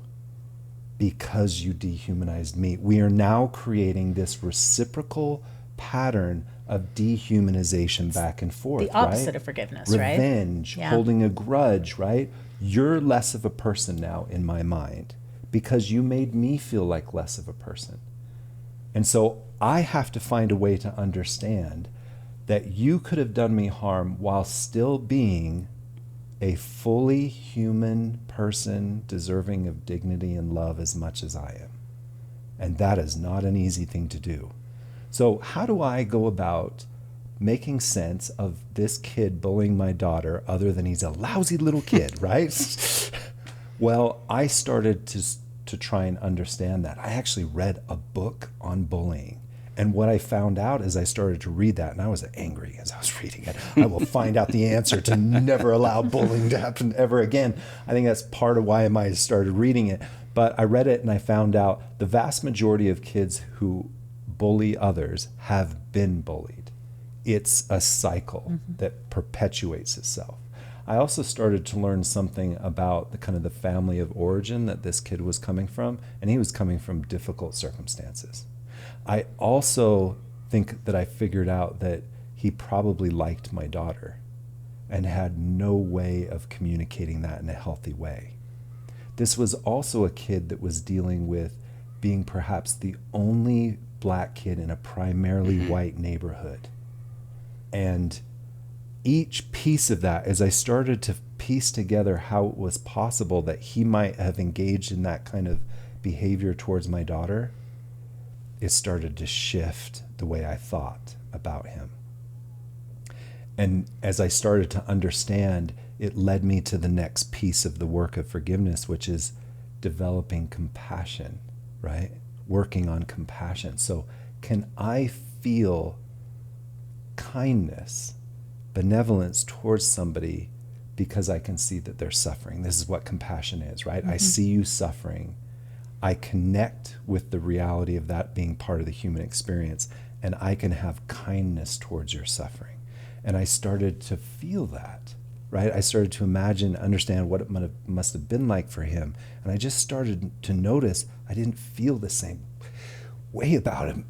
because you dehumanized me. We are now creating this reciprocal pattern of dehumanization back and forth. The opposite right? of forgiveness, Revenge, right? holding a grudge, right? You're less of a person now in my mind because you made me feel like less of a person. And so I have to find a way to understand that you could have done me harm while still being a fully human person deserving of dignity and love as much as I am. And that is not an easy thing to do. So how do I go about making sense of this kid bullying my daughter other than he's a lousy little kid, right? Well, I started to try and understand that. I actually read a book on bullying. And what I found out is I started to read that, and I was angry as I was reading it. I will find out the answer to never allow bullying to happen ever again. I think that's part of why I might have started reading it. But I read it and I found out the vast majority of kids who bully others have been bullied. It's a cycle that perpetuates itself. I also started to learn something about the kind of the family of origin that this kid was coming from, and he was coming from difficult circumstances. I also think that I figured out that he probably liked my daughter and had no way of communicating that in a healthy way. This was also a kid that was dealing with being perhaps the only black kid in a primarily white neighborhood. And each piece of that, as I started to piece together how it was possible that he might have engaged in that kind of behavior towards my daughter, it started to shift the way I thought about him. And as I started to understand, it led me to the next piece of the work of forgiveness, which is developing compassion, right? Working on compassion. So can I feel kindness, benevolence towards somebody because I can see that they're suffering? This is what compassion is, right? I see you suffering. I connect with the reality of that being part of the human experience, and I can have kindness towards your suffering. And I started to feel that, right? I started to imagine, understand what it must have been like for him. And I just started to notice I didn't feel the same way about him.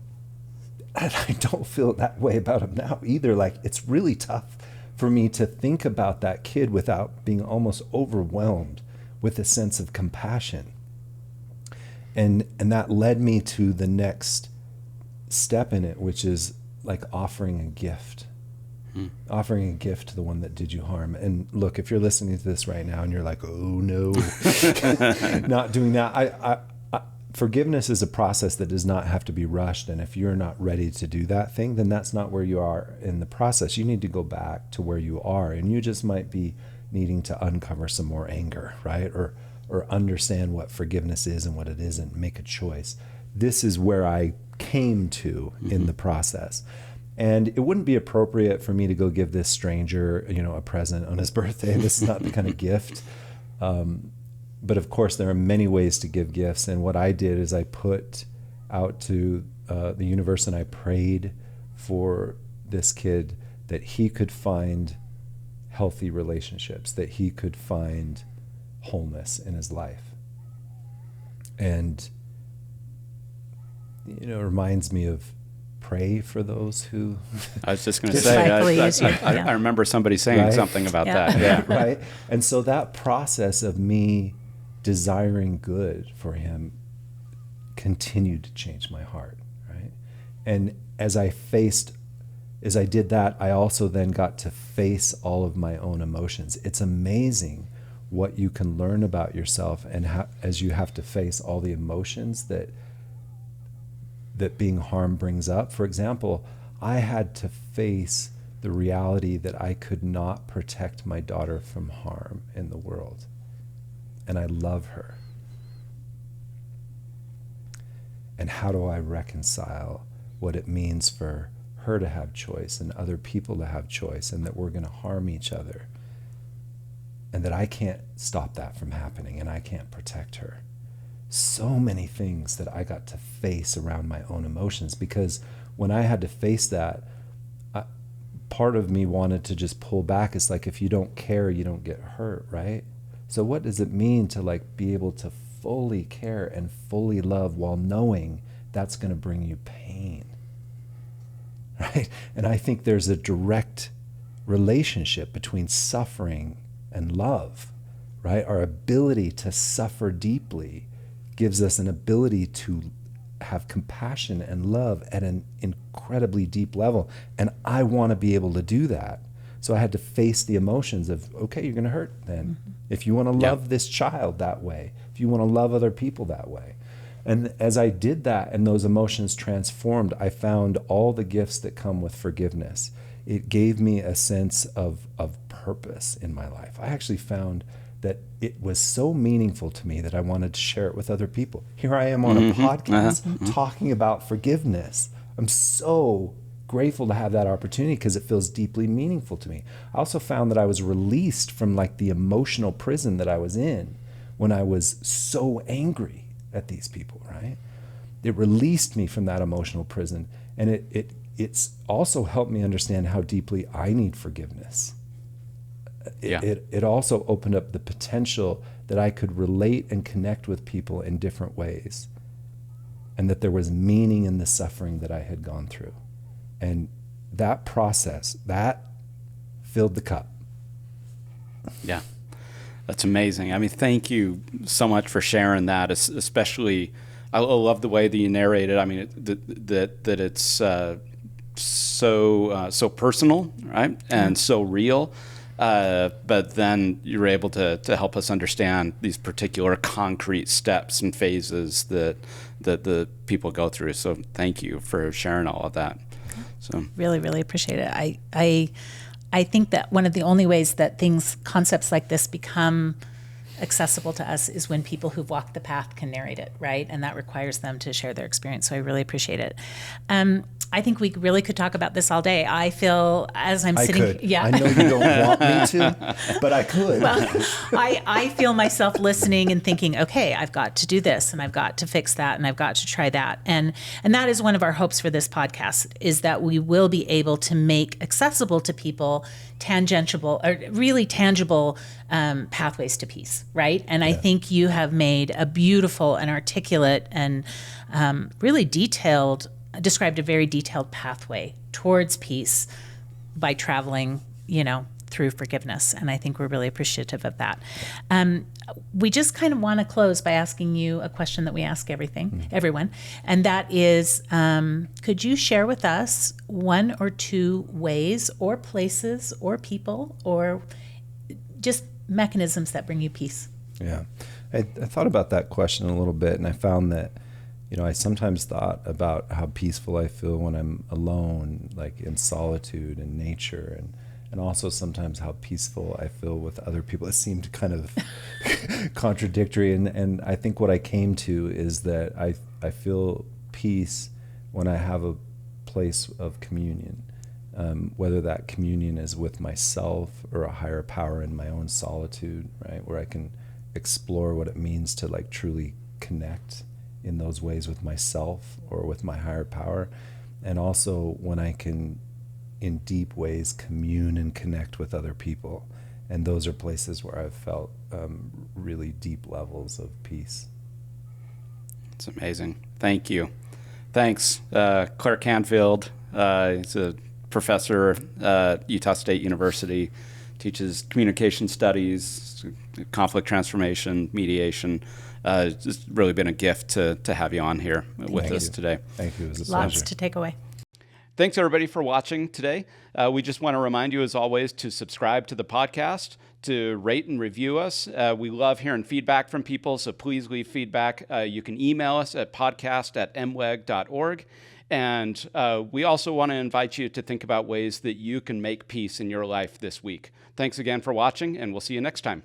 And I don't feel that way about him now either. Like, it's really tough for me to think about that kid without being almost overwhelmed with a sense of compassion. And that led me to the next step in it, which is like offering a gift. Offering a gift to the one that did you harm. And look, if you're listening to this right now and you're like, oh no, not doing that. Forgiveness is a process that does not have to be rushed. And if you're not ready to do that thing, then that's not where you are in the process. You need to go back to where you are. And you just might be needing to uncover some more anger, right? Or understand what forgiveness is and what it isn't, make a choice. This is where I came to in the process. And it wouldn't be appropriate for me to go give this stranger, a present on his birthday. This is not the kind of gift. But of course, there are many ways to give gifts. And what I did is I put out to the universe and I prayed for this kid that he could find healthy relationships, that he could find wholeness in his life. And, it reminds me of pray for those who... I was just going to say, I remember somebody saying something about that. Yeah. Right. And so that process of me desiring good for him continued to change my heart. Right. And as I faced as I did that, I also then got to face all of my own emotions. It's amazing what you can learn about yourself, and as you have to face all the emotions that being harmed brings up. For example, I had to face the reality that I could not protect my daughter from harm in the world. And I love her. And how do I reconcile what it means for her to have choice and other people to have choice, and that we're going to harm each other, and that I can't stop that from happening, and I can't protect her. So many things that I got to face around my own emotions, because when I had to face that, part of me wanted to just pull back. It's like, if you don't care, you don't get hurt, right? So what does it mean to like be able to fully care and fully love while knowing that's going to bring you pain, right? And I think there's a direct relationship between suffering and love, right? Our ability to suffer deeply gives us an ability to have compassion and love at an incredibly deep level. And I want to be able to do that. So I had to face the emotions of, okay, you're going to hurt then. Mm-hmm. If you want to love this child that way, if you want to love other people that way. And as I did that and those emotions transformed, I found all the gifts that come with forgiveness. It gave me a sense of purpose in my life. I actually found that it was so meaningful to me that I wanted to share it with other people. Here I am on a podcast talking about forgiveness. I'm so grateful to have that opportunity because it feels deeply meaningful to me. I also found that I was released from like the emotional prison that I was in when I was so angry at these people, right? It released me from that emotional prison, and it's also helped me understand how deeply I need forgiveness. It also opened up the potential that I could relate and connect with people in different ways, and that there was meaning in the suffering that I had gone through. And that process, that filled the cup. Yeah, that's amazing. I mean, thank you so much for sharing that, especially, I love the way that you narrated. I mean, that it's so personal, right? And so real. But then you're able to help us understand these particular concrete steps and phases that the people go through. So thank you for sharing all of that. So really, really appreciate it. I think that one of the only ways that concepts like this become accessible to us is when people who've walked the path can narrate it, right? And that requires them to share their experience. So I really appreciate it. I think we really could talk about this all day. I feel as I'm sitting, could. I know you don't want me to, but I could. Well, I feel myself listening and thinking, okay, I've got to do this, and I've got to fix that, and I've got to try that. And that is one of our hopes for this podcast, is that we will be able to make accessible to people tangible pathways to peace, right? And I think you have made a beautiful and articulate and really described a very detailed pathway towards peace by traveling, through forgiveness. And I think we're really appreciative of that. We just kind of want to close by asking you a question that we ask everyone. And that is, could you share with us one or two ways or places or people or just mechanisms that bring you peace? Yeah. I thought about that question a little bit, and I found that I sometimes thought about how peaceful I feel when I'm alone, like in solitude and nature, and also sometimes how peaceful I feel with other people. It seemed kind of contradictory, and I think what I came to is that I feel peace when I have a place of communion, whether that communion is with myself or a higher power in my own solitude, right, where I can explore what it means to like truly connect in those ways with myself or with my higher power, and also when I can in deep ways commune and connect with other people. And those are places where I've felt really deep levels of peace. It's amazing. Thank you. Thanks. Clair Canfield, he's a professor at Utah State University, teaches communication studies, conflict transformation, mediation. It's just really been a gift to have you on here with us today. Thank you. It was a Lots pleasure. to take away. Thanks, everybody, for watching today. We just want to remind you, as always, to subscribe to the podcast, to rate and review us. We love hearing feedback from people, so please leave feedback. You can email us at podcast@mweg.org. And we also want to invite you to think about ways that you can make peace in your life this week. Thanks again for watching, and we'll see you next time.